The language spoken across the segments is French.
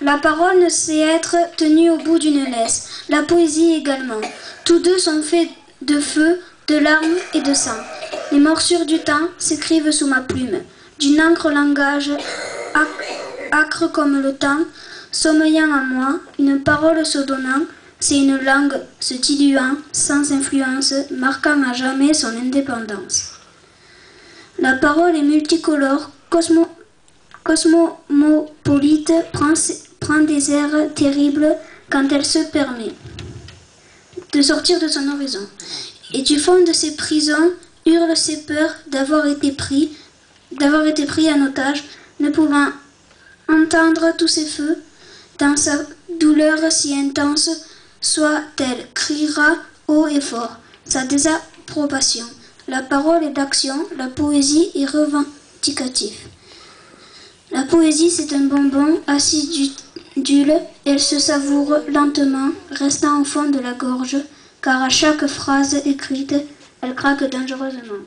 La parole ne sait être tenue au bout d'une laisse, la poésie également. Tous deux sont faits de feu, de larmes et de sang. Les morsures du temps s'écrivent sous ma plume, d'une encre langage âcre comme le temps, sommeillant en moi, une parole se donnant, c'est une langue se diluant, sans influence, marquant à jamais son indépendance. La parole est multicolore, cosmopolite, prend des airs terribles quand elle se permet de sortir de son horizon. Et du fond de ses prisons hurlent ses peurs d'avoir été pris en otage, ne pouvant entendre tous ces feux dans sa douleur si intense, soit-elle criera haut et fort sa désapprobation. La parole est d'action, la poésie est revendicative. La poésie, c'est un bonbon acidule, elle se savoure lentement, restant au fond de la gorge, car à chaque phrase écrite, elle craque dangereusement.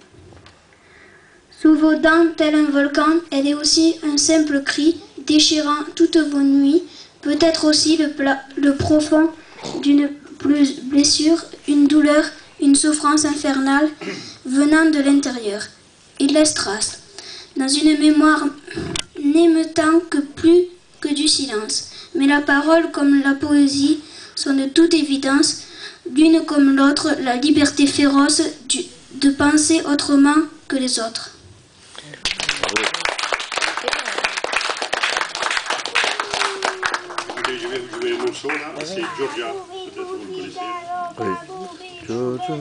Sous vos dents, tel un volcan, elle est aussi un simple cri, déchirant toutes vos nuits, peut-être aussi le profond d'une blessure, une douleur, une souffrance infernale venant de l'intérieur. Il laisse trace, dans une mémoire n'émettant que plus que du silence. Mais la parole comme la poésie sont de toute évidence, l'une comme l'autre, la liberté féroce de penser autrement que les autres. Je vais vous jouer un morceau là, c'est Georgia, peut-être vous le connaissez. Oui. Georgia.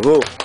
Bravo.